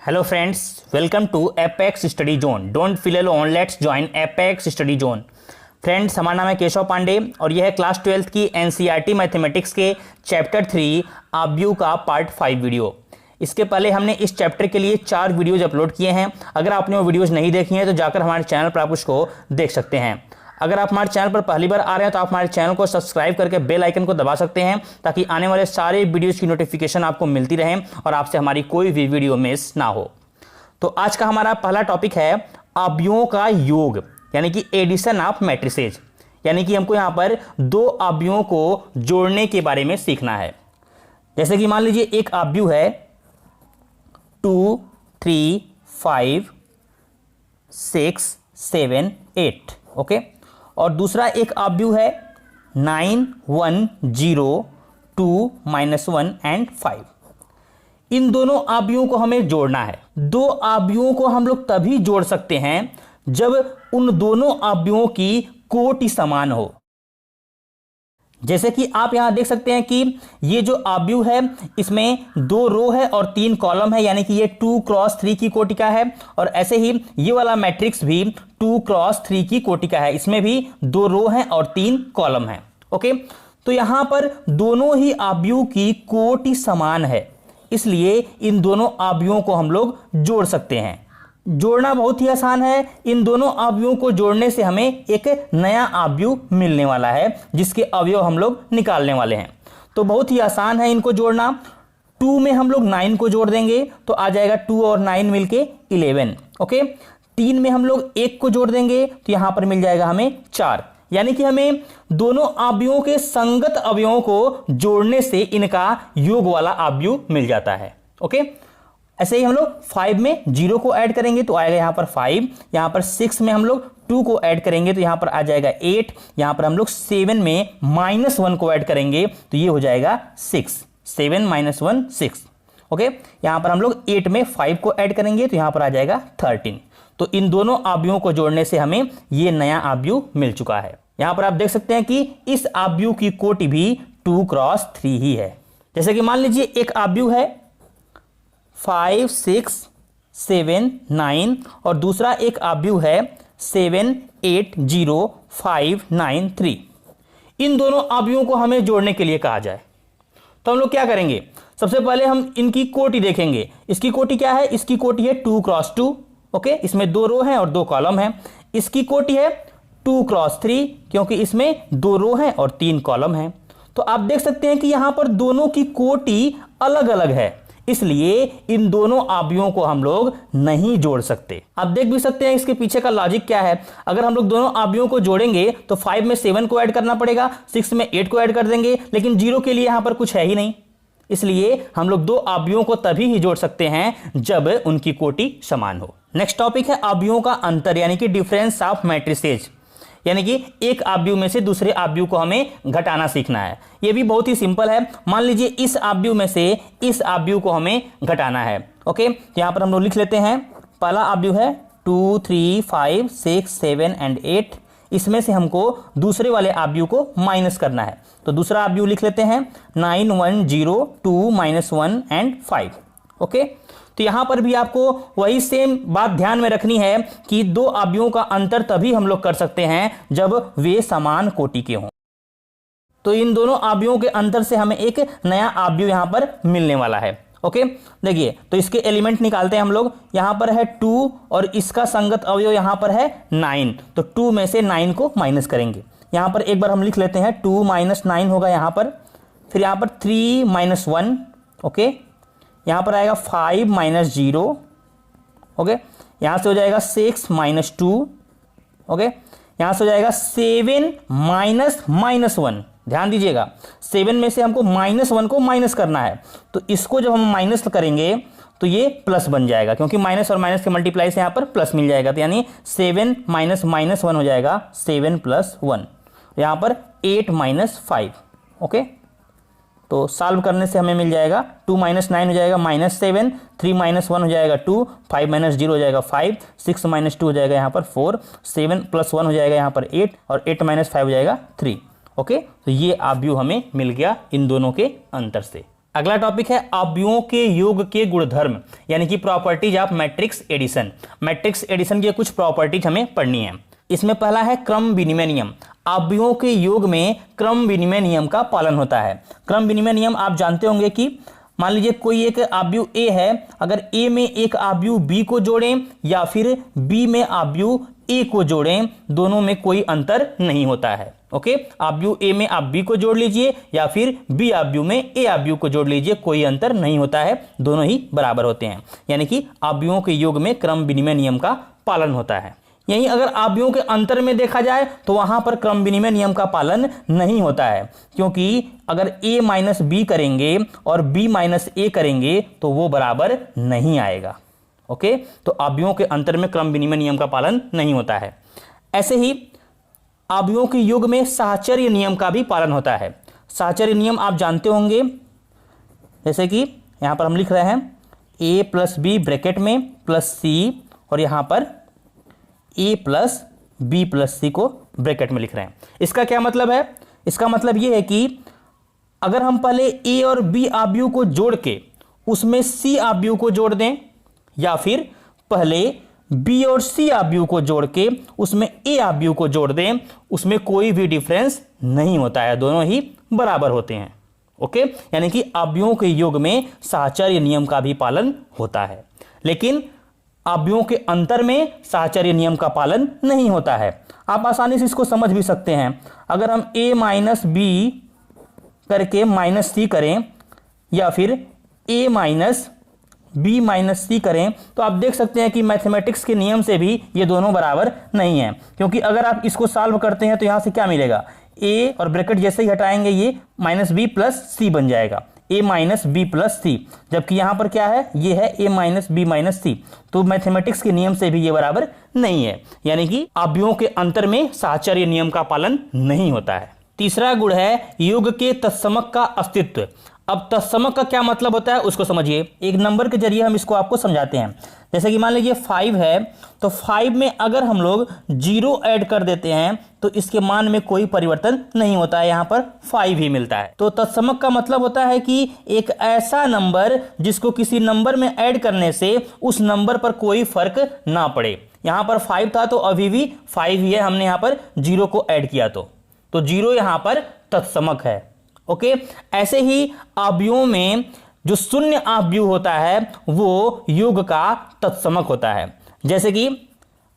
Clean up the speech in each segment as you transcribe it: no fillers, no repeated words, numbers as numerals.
Hello friends, welcome to Apex Study Zone. Don't feel alone, let's join Apex Study Zone. Friends, हमारा नाम है केशव पांडे और यह है क्लास 12th की एनसीईआरटी मैथमेटिक्स के चैप्टर 3 आव्यूह का पार्ट 5 वीडियो। इसके पहले हमने इस चैप्टर के लिए 4 वीडियोज अपलोड किए हैं। अगर आपने वो वीडियोज नहीं देखी हैं तो जाकर हमारे चैनल पर आप उसको देख सकते हैं। अगर आप हमारे चैनल पर पहली बार आ रहे हैं तो आप हमारे चैनल को सब्सक्राइब करके बेल आइकन को दबा सकते हैं ताकि आने वाले सारे वीडियोज की नोटिफिकेशन आपको मिलती रहे और आपसे हमारी कोई भी वीडियो मिस ना हो। तो आज का हमारा पहला टॉपिक है अवयवों का योग, यानी कि एडिशन ऑफ मैट्रिसेज। यानी कि हमको यहां पर दो अवयवों को जोड़ने के बारे में सीखना है। जैसे कि मान लीजिए एक अवयव है 2, 3, 5, 6, 7, 8, ओके। और दूसरा एक अवयव है 9, 1, 0, 2, -1 एंड 5। इन दोनों अवयवों को हमें जोड़ना है। दो अवयवों को हम लोग तभी जोड़ सकते हैं जब उन दोनों अवयवों की कोटि समान हो। जैसे कि आप यहां देख सकते हैं कि ये जो अवयव है इसमें 2 रो है और 3 कॉलम है, यानी कि ये 2 क्रॉस 3 की कोटि का है। और ऐसे ही ये वाला मैट्रिक्स भी 2 क्रॉस 3 की कोटि का है, इसमें भी 2 रो है और 3 कॉलम है, ओके। तो यहां पर दोनों ही अवयव की कोटि समान है, इसलिए इन दोनों अवयवों को हम लोग जोड़ सकते हैं। जोड़ना बहुत ही आसान है। इन दोनों अवयवों को जोड़ने से हमें एक नया अवयव मिलने वाला है जिसके अवयव हम लोग निकालने वाले हैं। तो बहुत ही आसान है इनको जोड़ना। 2 में हम लोग 9 को जोड़ देंगे तो आ जाएगा 2 और 9 मिलके 11, ओके। 3 में हम लोग 1 को जोड़ देंगे तो यहां पर मिल जाएगा हमें 4। यानी कि हमें दोनों अवयवों के संगत अवयवों को जोड़ने से इनका योग वाला अवयव मिल जाता है, ओके। ऐसे ही हम लोग 5 में 0 को ऐड करेंगे तो आएगा यहां पर 5। यहां पर 6 में हम लोग 2 को ऐड करेंगे तो यहां पर आ जाएगा 8। यहां पर हम लोग 7 में -1 को ऐड करेंगे तो ये हो जाएगा 6। 7 - 1 6, ओके। यहां पर हम लोग 8 में 5 को ऐड करेंगे तो यहां पर आ जाएगा 13। तो इन दोनों अवयवों को जोड़ने से हमें ये नया अवयव मिल चुका है। यहां पर आप देख सकते हैं कि इस अवयव की कोटि भी 2 क्रॉस 3 ही है। जैसे कि मान लीजिए एक अवयव है 5, 6, 7, 9 और दूसरा एक अवयव है 7, 8, 0, 5, 9, 3। इन दोनों अवयवों को हमें जोड़ने के लिए कहा जाए तो हम लोग क्या करेंगे? सबसे पहले हम इनकी कोटि देखेंगे। इसकी कोटि क्या है? इसकी कोटि है 2 क्रॉस 2, ओके। इसमें 2 रो हैं और 2 कॉलम हैं। इसकी कोटि है 2 क्रॉस 3 क्योंकि इसमें 2 रो हैं और 3 कॉलम हैं। तो आप देख सकते हैं कि यहां पर दोनों की कोटि अलग अलग है, इसलिए इन दोनों अवयवों को हम लोग नहीं जोड़ सकते। आप देख भी सकते हैं इसके पीछे का लॉजिक क्या है। अगर हम लोग दोनों अवयवों को जोड़ेंगे तो 5 में 7 को ऐड करना पड़ेगा, 6 में 8 को ऐड कर देंगे, लेकिन 0 के लिए यहां पर कुछ है ही नहीं। इसलिए हम लोग दो अवयवों को तभी ही जोड़ सकते हैं जब उनकी कोटि समान हो। नेक्स्ट टॉपिक है अवयवों का अंतर, यानी कि डिफरेंस ऑफ मैट्रिसेज। यानी कि एक अवयव में से दूसरे अवयव को हमें घटाना सीखना है। यह भी बहुत ही सिंपल है। मान लीजिए इस अवयव में से इस अवयव को हमें घटाना है, ओके। यहां पर हम लोग लिख लेते हैं। पहला अवयव है 2, 3, 5, 6, 7 एंड 8। इसमें से हमको दूसरे वाले अवयव को माइनस करना है, तो दूसरा अवयव लिख लेते हैं 9, 1, 0, 2, -1 एंड 5, ओके। तो यहां पर भी आपको वही सेम बात ध्यान में रखनी है कि दो अवयवों का अंतर तभी हम लोग कर सकते हैं जब वे समान कोटि के हों। तो इन दोनों अवयवों के अंतर से हमें एक नया अवयव यहां पर मिलने वाला है, ओके। देखिए, तो इसके एलिमेंट निकालते हैं हम लोग। यहां पर है 2 और इसका संगत अवयव यहां पर है 9, तो 2 में से 9 को माइनस करेंगे। यहां पर एक बार हम लिख लेते हैं 2 - 9 होगा यहां पर। फिर यहां पर 3 - 1, ओके। यहां पर आएगा 5 - 0, ओके। यहां से हो जाएगा 6 - 2, ओके। यहां से हो जाएगा 7 -1। ध्यान दीजिएगा, 7 में से हमको -1 को माइनस करना है, तो इसको जब हम माइनस करेंगे तो ये प्लस बन जाएगा, क्योंकि माइनस और माइनस के मल्टीप्लाई से यहां पर प्लस मिल जाएगा। तो यानी 7 - -1 हो जाएगा 7 + 1। यहां पर 8 - 5, ओके। तो सॉल्व करने से हमें मिल जाएगा 2 - 9 हो जाएगा -7, 3 - 1 हो जाएगा 2, 5 - 0 हो जाएगा 5, 6 - 2 हो जाएगा यहाँ पर 4, 7 + 1 हो जाएगा यहाँ पर 8 और 8 - 5 हो जाएगा 3, ओके। तो ये अवयव हमें मिल गया इन दोनों के अंतर से। अगला टॉपिक है अवयवों के योग के गुणधर्म, यानी कि properties of matrix addition. Matrix addition की कुछ प्रॉपर्टीज हमें पढ़नी है। इसमें पहला है क्रम विनिमय नियम। अवयवों के योग में क्रम विनिमय नियम का पालन होता है। क्रम विनिमय नियम आप जानते होंगे कि मान लीजिए कोई एक अवयव ए है, अगर ए में एक अवयव बी को जोड़ें या फिर बी में अवयव ए को जोड़ें, दोनों में कोई अंतर नहीं होता है। ओके, अवयव ए में आप बी को जोड़ लीजिए या फिर बी अवयव में ए अवयव को जोड़ लीजिए, कोई अंतर नहीं होता है, दोनों ही बराबर होते हैं। यानी कि अवयवों के योग में क्रम विनिमय नियम का पालन होता है। यहीं अगर अवयवों के अंतर में देखा जाए तो वहां पर क्रम विनिमय नियम का पालन नहीं होता है, क्योंकि अगर a माइनस बी करेंगे और b माइनस ए करेंगे तो वो बराबर नहीं आएगा। ओके, तो अवयवों के अंतर में क्रम विनिमय नियम का पालन नहीं होता है। ऐसे ही अवयवों के योग में साहचर्य नियम का भी पालन होता है। साहचर्य नियम आप जानते होंगे, जैसे कि यहां पर हम लिख रहे हैं a प्लस बी ब्रैकेट में प्लस सी, और यहां पर a प्लस बी प्लस सी को ब्रैकेट में लिख रहे हैं। इसका क्या मतलब है? इसका मतलब यह है कि अगर हम पहले a और b अवयव को जोड़ के उसमें c अवयव को जोड़ दें, या फिर पहले b और c अवयव को जोड़ के उसमें a अवयव को जोड़ दें, उसमें कोई भी डिफरेंस नहीं होता है, दोनों ही बराबर होते हैं। ओके, यानी कि अवयवों के योग में साहचर्य नियम का भी पालन होता है, लेकिन अवयवों के अंतर में साहचर्य नियम का पालन नहीं होता है। आप आसानी से इसको समझ भी सकते हैं। अगर हम a माइनस बी करके माइनस सी करें या फिर a माइनस बी माइनस सी करें, तो आप देख सकते हैं कि मैथमेटिक्स के नियम से भी ये दोनों बराबर नहीं है, क्योंकि अगर आप इसको सॉल्व करते हैं तो यहां से क्या मिलेगा, a और ब्रैकेट जैसे ही हटाएंगे ये माइनस बी प्लस सी बन जाएगा, a माइनस बी प्लस सी, जबकि यहां पर क्या है, ये है a माइनस बी माइनस सी। तो मैथमेटिक्स के नियम से भी ये बराबर नहीं है, यानी कि अवयवों के अंतर में साहचर्य नियम का पालन नहीं होता है। तीसरा गुण है योग के तत्समक का अस्तित्व। अब तत्समक का क्या मतलब होता है उसको समझिए। एक नंबर के जरिए हम इसको आपको समझाते हैं। जैसे कि मान लीजिए 5 है, तो 5 में अगर हम लोग 0 ऐड कर देते हैं तो इसके मान में कोई परिवर्तन नहीं होता है, यहां पर 5 ही मिलता है। तो तत्समक का मतलब होता है कि एक ऐसा नंबर जिसको किसी नंबर में ऐड करने से उस नंबर पर कोई फर्क ना पड़े। यहां पर 5 था तो अभी भी 5 ही है, हमने यहां पर 0 को ऐड किया तो 0 यहां पर तत्समक है। ओके, ऐसे ही अवयवों में जो शून्य अवयव होता है वो योग का तत्समक होता है। जैसे कि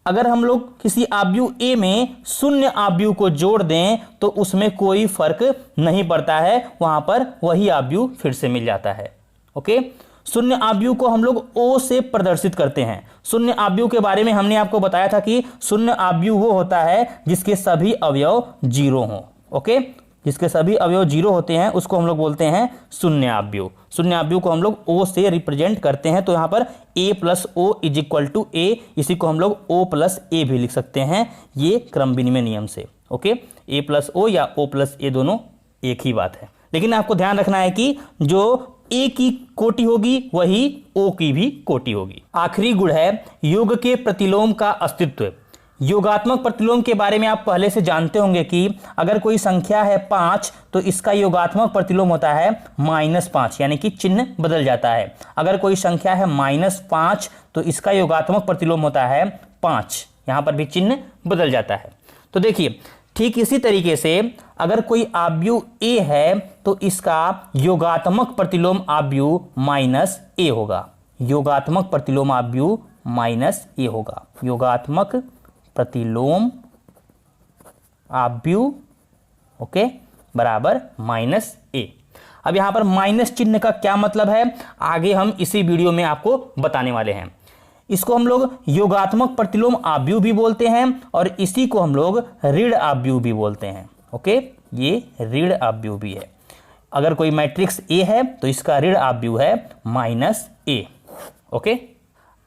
अगर हम लोग किसी अवयव a में शून्य अवयव को जोड़ दें तो उसमें कोई फर्क नहीं पड़ता है, वहां पर वही अवयव फिर से मिल जाता है। ओके, शून्य अवयव को हम लोग o से प्रदर्शित करते हैं। शून्य अवयव के बारे में हमने आपको बताया था कि शून्य अवयव वो होता है जिसके सभी अवयव 0 हों। ओके, जिसके सभी अवयव 0 होते हैं उसको हम लोग बोलते हैं शून्य अवयव। शून्य अवयव को हम लोग o से रिप्रेजेंट करते हैं, तो यहाँ पर a plus o is equal to a, इसी को हम लोग o प्लस a भी लिख सकते हैं, ये क्रम विनिमय नियम से। ओके, a प्लस o या o प्लस a दोनों एक ही बात है, लेकिन आपको ध्यान रखना है कि जो a की कोटि होगी वही o की भी कोटि होगी। आखिरी गुण है योग के प्रतिलोम का अस्तित्व। योगात्मक प्रतिलोम के बारे में आप पहले से जानते होंगे कि अगर कोई संख्या है 5 तो इसका योगात्मक प्रतिलोम होता है -5, यानी कि चिन्ह बदल जाता है। अगर कोई संख्या है -5 तो इसका योगात्मक प्रतिलोम होता है 5, यहां पर भी चिन्ह बदल जाता है। तो देखिए, ठीक इसी तरीके से अगर कोई अवयव a है तो इसका योगात्मक प्रतिलोम अवयव -a होगा। योगात्मक प्रतिलोम अवयव -a होगा। योगात्मक प्रतिलोम अवयव ओके बराबर -a। अब यहां पर माइनस चिन्ह का क्या मतलब है आगे हम इसी वीडियो में आपको बताने वाले हैं। इसको हम लोग योगात्मक प्रतिलोम अवयव भी बोलते हैं और इसी को हम लोग ऋण अवयव भी बोलते हैं। ओके, ये ऋण अवयव भी है। अगर कोई मैट्रिक्स A है तो इसका ऋण अवयव है -a। ओके,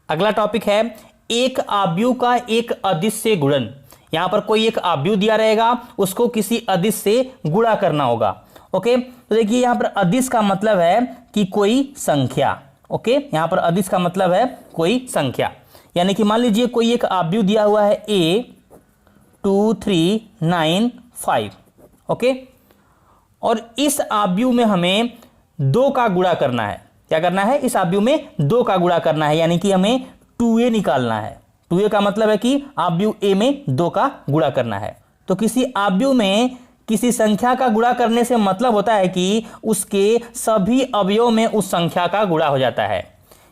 अगला टॉपिक है एक अवयव का एक अदिश से गुणन। यहां पर कोई एक अवयव दिया रहेगा, उसको किसी अदिश से गुणा करना होगा। ओके, तो देखिए यहां पर अदिश का मतलब है कि कोई संख्या। ओके, यहां पर अदिश का मतलब है कोई संख्या, यानी कि मान लीजिए कोई एक अवयव दिया हुआ है a 2 3 9 5। ओके, और इस अवयव में हमें 2 का गुणा करना है। क्या करना है? इस आव्यूह में 2 का गुणा करना है, यानी कि हमें 2a निकालना है। 2a का मतलब है कि आव्यूह a में 2 का गुणा करना है। तो किसी आव्यूह में किसी संख्या का गुणा करने से मतलब होता है कि उसके सभी अवयव में उस संख्या का गुणा हो जाता है।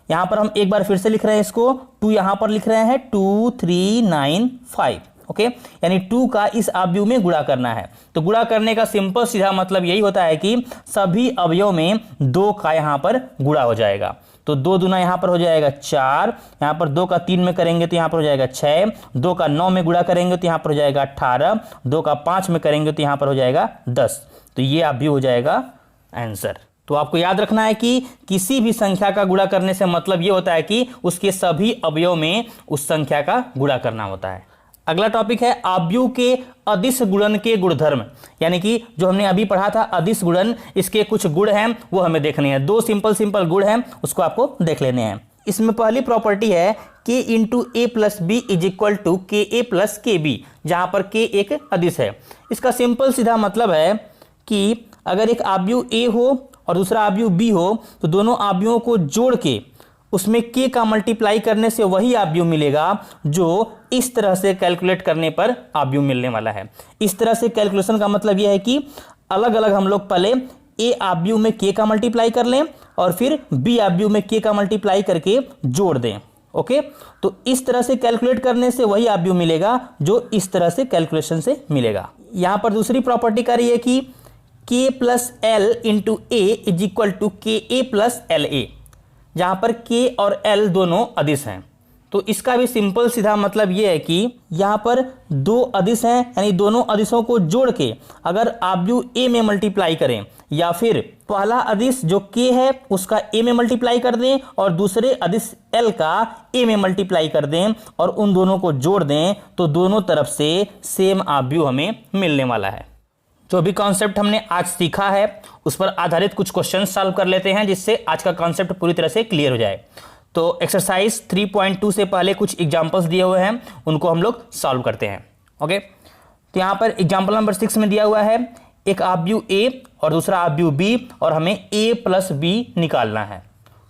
यहां पर हम एक बार फिर से लिख रहे हैं इसको, 2 यहां पर लिख रहे हैं 2 3 9 5, ओके, यानी 2 का इस आव्यूह में गुणा करना है। तो गुणा करने का सिंपल सीधा मतलब यही होता है कि सभी अवयव में 2 का यहां पर गुणा हो जाएगा। तो 2 दूना यहां पर हो जाएगा 4, यहां पर 2 का 3 में करेंगे तो यहां पर हो जाएगा 6, 2 का 9 में गुणा करेंगे तो यहां पर हो जाएगा 18, 2 का 5 में करेंगे तो यहां पर हो जाएगा 10। तो ये आव्यूह हो जाएगा आंसर। तो आपको याद रखना है कि किसी भी संख्या का गुणा करने से मतलब ये होता है कि उसके सभी अवयव में उस संख्या का गुणा करना होता है। अगला टॉपिक है आव्यूह के अदिश गुणन के गुणधर्म, यानी कि जो हमने अभी पढ़ा था अदिश गुणन, इसके कुछ गुण हैं वो हमें देखने हैं। 2 सिंपल गुण हैं, उसको आपको देख लेने हैं। इसमें पहली प्रॉपर्टी है k into a plus b is equal to k a plus के बी, जहां पर k एक अदिश है। इसका सिंपल सीधा मतलब है कि अगर एक आव्यूह a हो और दूसरा आव्यूह b हो तो दोनों आव्यूहों को जोड़ के उसमें k का मल्टीप्लाई करने से वही आव्यूह मिलेगा जो इस तरह से कैलकुलेट करने पर आव्यूह मिलने वाला है। इस तरह से कैलकुलेशन का मतलब यह है कि अलग अलग हम लोग पहले a आव्यूह में k का मल्टीप्लाई कर लें और फिर b आव्यूह में k का मल्टीप्लाई करके जोड़ दें, ओके। तो इस तरह से कैलकुलेट करने से वही आव्यूह मिलेगा जो इस तरह से कैलकुलेशन से मिलेगा। यहां पर दूसरी प्रॉपर्टी का रही है कि k plus l into a is equal to k a plus L A, जहां पर k और l दोनों अदिश हैं। तो इसका भी सिंपल सीधा मतलब यह है कि यहां पर 2 अदिश हैं, यानी दोनों अदिशों को जोड़ के अगर आव्यूह a में मल्टीप्लाई करें या फिर पहला अदिश जो k है उसका a में मल्टीप्लाई कर दें और दूसरे अदिश l का a में मल्टीप्लाई कर दें और उन दोनों को जोड़ दें तो दोनों तरफ से सेम आव्यूह हमें मिलने वाला है। जो भी कॉन्सेप्ट हमने आज सीखा है उस पर आधारित कुछ क्वेश्चन सॉल्व कर लेते हैं जिससे आज का कॉन्सेप्ट पूरी तरह से क्लियर हो जाए। तो एक्सरसाइज 3.2 से पहले कुछ एग्जांपल्स दिए हुए हैं, उनको हम लोग सॉल्व करते हैं, ओके। तो यहाँ पर एग्जांपल नंबर 6 में दिया हुआ है एक आव्यूह a और दूसरा आव्यूह b और हमें a प्लस b निकालना है।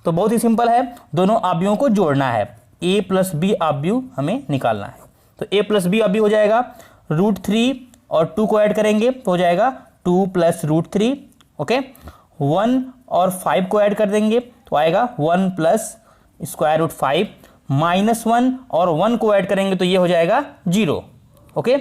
तो बहुत ही सिंपल है, दोनों आव्यूहों को जोड़ना है, a प्लस b आव्यूह हमें निकालना है। तो a प्लस b आव्यूह हो जाएगा √3 और 2 को ऐड करेंगे तो हो जाएगा 2 प्लस √3, ओके। 1 और 5 को ऐड कर देंगे तो आएगा 1 प्लस स्क्वायर रूट 5 माइनस 1 और 1 को ऐड करेंगे तो ये हो जाएगा 0, ओके।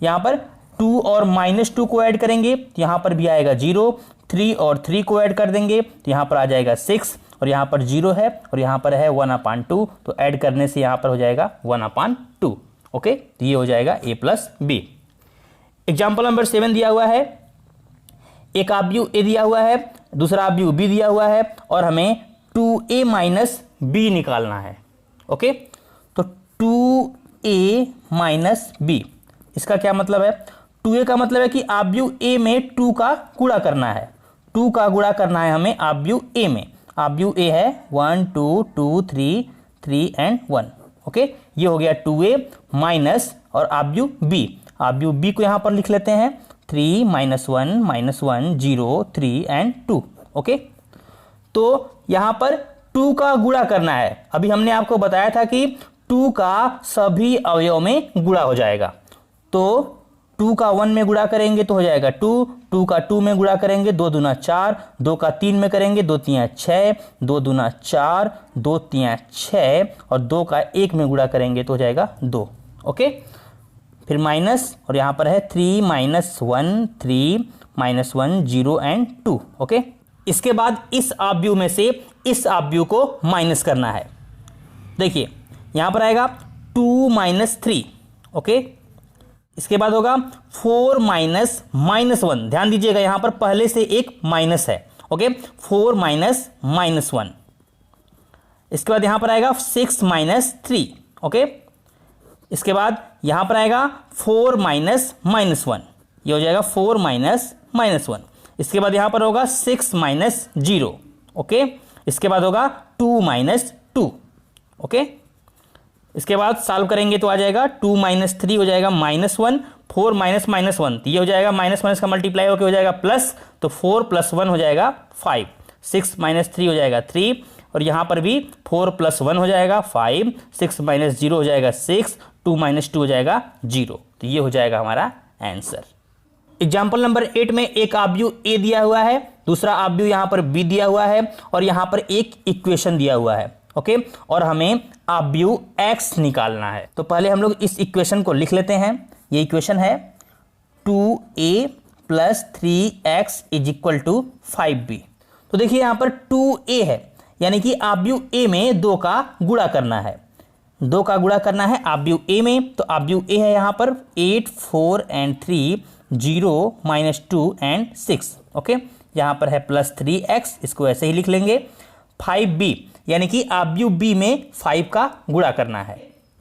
यहाँ पर 2 और -2 को ऐड करेंगे तो यहाँ पर भी आएगा 0, 3 और 3 को ऐड कर देंगे तो यहाँ पर आ जाएगा 6 और यहाँ पर 0 है और यहाँ पर है 1/2, तो ऐड करने से यहाँ पर हो जाएगा 1/2, ओके। तो ये हो जाएगा a plus b. Example number 7 दिया हुआ है, एक आव्यूह a दिया हुआ है, दूसरा आव्यूह b दिया हुआ है और हमें 2a माइनस b निकालना है, ओके। तो 2a माइनस b, इसका क्या मतलब है? 2a का मतलब है कि आव्यूह a में 2 का गुणा करना है, 2 का गुणा करना है हमें आव्यूह a में। आव्यूह a है 1 2 2 3 3 एंड 1, ओके। ये हो गया 2a माइनस और आव्यूह b, आव्यूह b को यहां पर लिख लेते हैं 3 -1 0 3 एंड 2, ओके। तो यहां पर 2 का गुणा करना है। अभी हमने आपको बताया था कि 2 का सभी अवयव में गुणा हो जाएगा। तो 2 का 1 में गुणा करेंगे तो हो जाएगा 2, 2 का 2 में गुणा करेंगे 2 दूना 4, 2 का 3 में करेंगे 2 3 6, 2 दूना 4, 2 3 6 और 2 का 1 में गुणा करेंगे तो हो जाएगा 2, ओके। फिर माइनस और यहाँ पर है 3 -1 3 -1 0 एंड 2, ओके। इसके बाद इस आव्यूह में से इस आव्यूह को माइनस करना है। देखिए यहां पर आएगा 2 - 3, ओके। इसके बाद होगा 4 -1, ध्यान दीजिएगा यहां पर पहले से एक माइनस है, ओके। 4 -1। इसके बाद यहां पर आएगा 6 -3, ओके। इसके बाद यहां पर आएगा 4 -1, ये हो जाएगा 4 -1। इसके बाद यहां पर होगा 6 -0, ओके। इसके बाद होगा 2 -2, ओके। इसके बाद सॉल्व करेंगे तो आ जाएगा 2 - 3 हो जाएगा -1 4 माइनस माइनस 1, तो ये हो जाएगा माइनस माइनस का मल्टीप्लाई होकर हो जाएगा प्लस, तो 4 + 1 हो जाएगा 5, 6 - 3 हो जाएगा 3, और यहाँ पर भी 4 + 1 हो जाएगा 5, 6 - 0 हो जाएगा 6, 2 - 2 हो जाएगा 0, तो ये हो जाएगा हमारा आंसर। एग्जाम्पल नंबर 8 में एक आव्यूह ए दिया हुआ है, दूसरा आव्यूह यहाँ पर बी दिया हुआ है, और यहाँ पर एक इक्वेशन दिया हुआ है। ओके, और हमें आव्यूह एक्स निकालना है। तो पहले हम लोग इस इक्वेशन को लिख लेते हैं। ये इक्वेशन है 2a + 3x = 5b। तो देखिए यहाँ पर 2a है, यानी कि आव्यूह ए में 2 का गुणा करना है, 2 का गुणा करना है आव्यूह ए में। तो आव्यूह ए है यहाँ पर 8, 4 and 3, 0, -2 and 6। ओके, यहाँ पर है +3x, इसको ऐसे ही लिख लेंगे। 5b, यानी कि आव्यूह बी में 5 का गुणा करना है।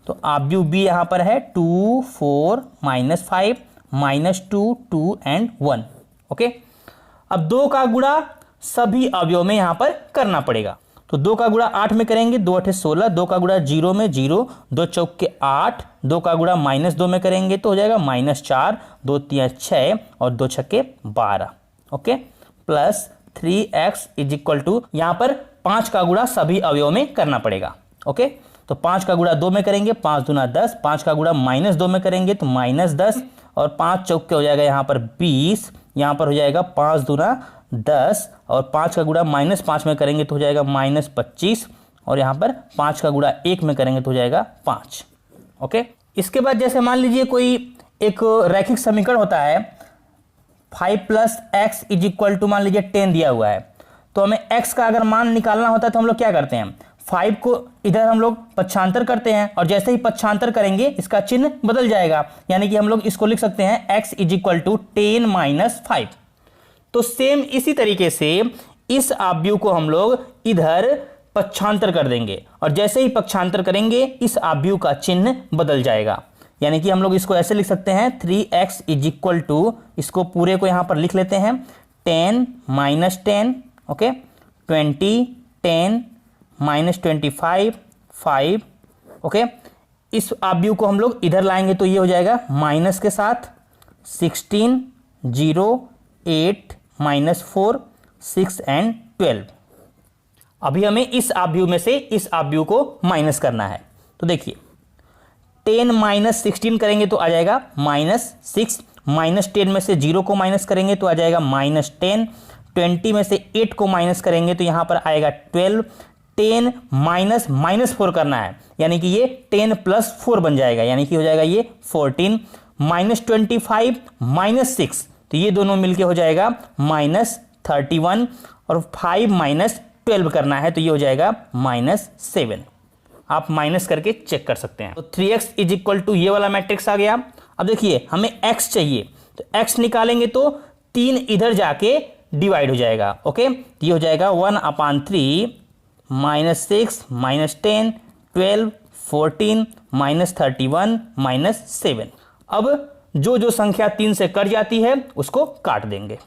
तो आव्यूह बी यहाँ पर है 2, 4, -5, -2, 2 and 1। ओके, अब 2 का गुणा सभी अवयव में यहाँ पर करना पड़ेगा। तो 2 का गुणा 8 में करेंगे, 2 × 8 = 16, 2 का गुणा 0 में 0, 2 × 4 = 8, 2 का गुणा -2 में करेंगे तो हो जाएगा -4, 2 × 3 = 6 और 2 × 6 = 12। ओके, प्लस 3x = यहाँ पर 5 का गुणा सभी अवयव में करना पड़ेगा। ओके, तो 5 का गुणा 2 में करेंगे, 5 × 2 = 10, 5 का गुणा -2 में करेंगे तो -10, और 5 × 4 हो जाएगा यहाँ पर 20, यहाँ पर हो जाएगा 5 × 2 = 10, और 5 का गुणा -5 में करेंगे तो हो जाएगा -25, और यहाँ पर 5 का गुणा 1 में करेंगे तो हो जाएगा 5। ओके, इसके बाद जैसे मान लीजिए कोई एक रैखिक समीकरण होता है, 5 + x = मान लीजिए 10 दिया हुआ है, तो हमें x का अगर मान निकालना होता है तो हम लोग क्या करते हैं, 5 को इधर हम लोग पक्षांतर करते हैं, और जैसे ही पक्षांतर करेंगे इसका चिन्ह बदल जाएगा, यानी कि हम लोग इसको लिख सकते हैं x = 10 - 5। तो सेम इसी तरीके से इस आव्यूह को हम लोग इधर पक्षांतर कर देंगे, और जैसे ही पक्षांतर करेंगे इस आव्यूह का चिन्ह बदल जाएगा, यानी कि हम लोग इसको ऐसे लिख सकते हैं 3x = इसको पूरे को यहां पर लिख लेते हैं 10 - 10, ओके, 20, 10 -25, 5। ओके, इस आव्यूह को हम लोग इधर लाएंगे तो ये हो जाएगा माइनस के साथ 16, 0, 8, -4, 6 and 12। अभी हमें इस आव्यूह में से इस आव्यूह को माइनस करना है। तो देखिए 10 - 16 करेंगे तो आ जाएगा -6, -10 में से 0 को माइनस करेंगे तो आ जाएगा -10, 20 में से 8 को माइनस करेंगे तो यहाँ पर आएगा 12, 10 -4 करना है, यानी कि ये 10 + 4 बन जाएगा, यानी कि हो जाएगा ये 14, -25, -6, तो ये दोनों मिलके हो जाएगा -31, और 5 - 12 करना है तो ये हो जाएगा -7। आप माइनस करके चेक कर सकते हैं। तो 3x = ये वाला मैट्रिक्स आ गया। अब देखिए हमें x चाहिए, तो x निकालेंगे तो 3 इधर जाके डिवाइड हो जाएगा। ओके, तो ये हो जाएगा 1/3 -6 -10 12 14 -31 -7। अब जो संख्या 3 से कट जाती है उसको काट देंगे।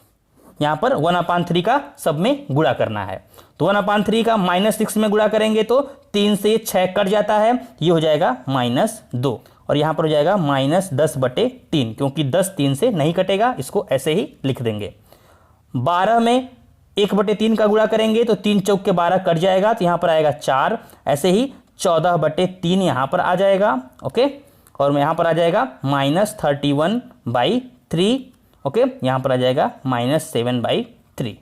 यहाँ पर 1/3 का सब में गुणा करना है, तो 1/3 का -6 में गुणा करेंगे तो 3 से 6 कट जाता है, ये हो जाएगा -2, और यहाँ पर हो जाएगा -10/3, क्योंकि 10 3 से नहीं कटेगा, इसको ऐसे ही लिख देंगे। 12 में 1/3 का गुणा करेंगे तो 3 × 4 = 12 कट जाएगा, तो यहाँ पर आएगा 4, ऐसे ही 14/3 यहाँ पर आ जाएगा। ओके, और यहाँ पर आ जाएगा -31/3। ओके, यहाँ पर आ जाएगा -7/3।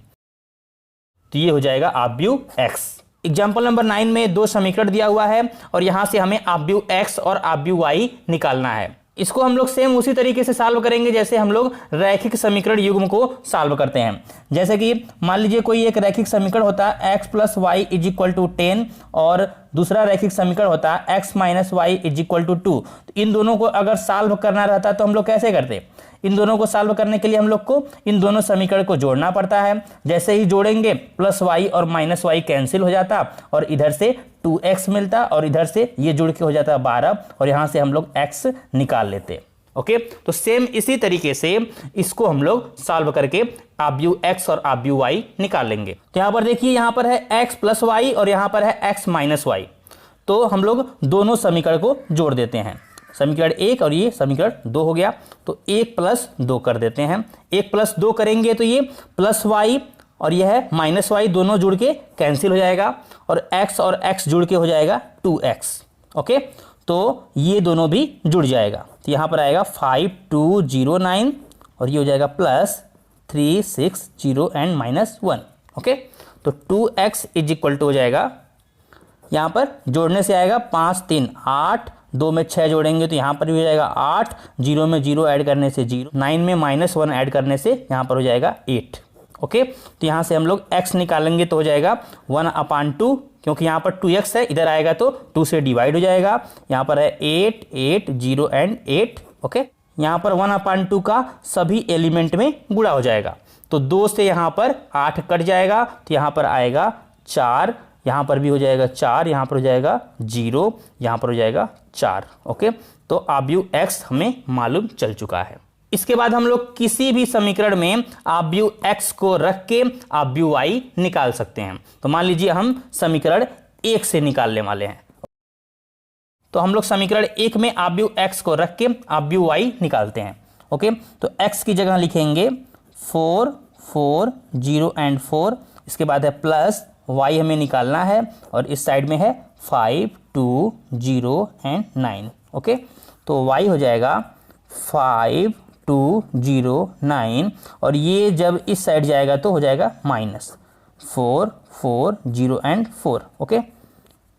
तो ये हो जाएगा आव्यूह x। एग्जाम्पल नंबर 9 में 2 समीकरण दिया हुआ है, और यहाँ से हमें आव्यूह x और आव्यूह y निकालना है। इसको हम लोग सेम उसी तरीके से सॉल्व करेंगे जैसे हम लोग रैखिक समीकरण युग्म को सॉल्व करते हैं। जैसे कि मान लीजिए कोई एक रैखिक समीकरण होता है x + y = 10, और दूसरा रैखिक समीकरण होता है x - y = 2। तो इन दोनों को अगर सॉल्व करना रहता तो हम लोग कैसे करते, इन दोनों को सॉल्व करने के लिए हम लोग को इन दोनों समीकरण को जोड़ना पड़ता है। जैसे ही जोड़ेंगे +y और -y कैंसिल हो जाता, और इधर से 2x मिलता, और इधर से ये जुड़ के हो जाता 12, और यहाँ से हम लोग x निकाल लेते। ओके, तो सेम इसी तरीके से इसको हम लोग सॉल्व करके आव्यूह x और आव्यूह y निकाल लेंगे। तो यहाँ पर देखिए, यहाँ पर है x + y और यहाँ पर है x - y। तो हम लोग दोनों समीकरण को जोड़ देते हैं। समीकरण 1 और ये समीकरण 2 हो गया। तो 1 + 2 कर देते हैं। 1 + 2 करेंगे तो ये +y और यह है -y, दोनों जुड़ के कैंसिल हो जाएगा और x जुड़ के हो जाएगा 2x। ओके, तो ये दोनों भी जुड़ जाएगा। तो यहाँ पर आएगा 5209 और ये हो जाएगा +360 एंड -1। ओके, तो 2x = हो जाएगा, यहाँ पर जोड़ने से आएगा 5 3 8, 2 में 6 जोड़ेंगे तो यहाँ पर भी हो जाएगा 8, 0 में 0 ऐड करने से 0, 9 में -1 ऐड करने से यहाँ पर हो जाएगा 8। ओके, तो यहाँ से हम लोग x निकालेंगे तो हो जाएगा 1/2, क्योंकि यहाँ पर 2x है, इधर आएगा तो 2 से डिवाइड हो जाएगा। यहाँ पर है 8 8 0 एंड 8। ओके, यहाँ पर 1/2 का सभी एलिमेंट में गुणा हो जाएगा, तो 2 से यहाँ पर 8 कट जाएगा तो यहाँ पर आएगा 4, यहाँ पर भी हो जाएगा 4, यहाँ पर हो जाएगा 0, यहाँ पर हो जाएगा 4। ओके, तो आव्यूह x हमें मालूम चल चुका है। इसके बाद हम लोग किसी भी समीकरण में आव्यूह x को रख के आव्यूह y निकाल सकते हैं। तो मान लीजिए हम समीकरण 1 से निकालने वाले हैं, तो हम लोग समीकरण 1 में आव्यूह x को रख के आव्यूह y निकालते हैं। ओके, तो x की जगह लिखेंगे 4 4 0 एंड 4, इसके बाद है प्लस y हमें निकालना है और इस साइड में है 5 2 0 एंड 9। ओके, तो y हो जाएगा 5 2 0 9 और ये जब इस साइड जाएगा तो हो जाएगा -4 4 0 एंड 4। ओके,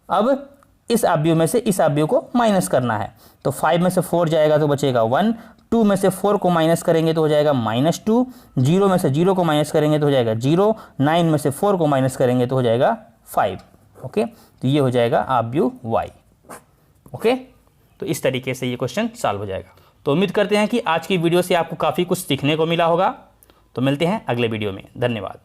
अब इस आव्यूह में से इस आव्यूह को माइनस करना है, तो 5 में से 4 जाएगा तो बचेगा 1, 2 में से 4 को माइनस करेंगे तो हो जाएगा -2, 0 में से 0 को माइनस करेंगे तो हो जाएगा 0, 9 में से 4 को माइनस करेंगे तो हो जाएगा 5। ओके, तो ये हो जाएगा आव्यूह y। ओके, तो इस तरीके से ये क्वेश्चन सॉल्व हो जाएगा। तो उम्मीद करते हैं कि आज की वीडियो से आपको काफ़ी कुछ सीखने को मिला होगा। तो मिलते हैं अगले वीडियो में। धन्यवाद।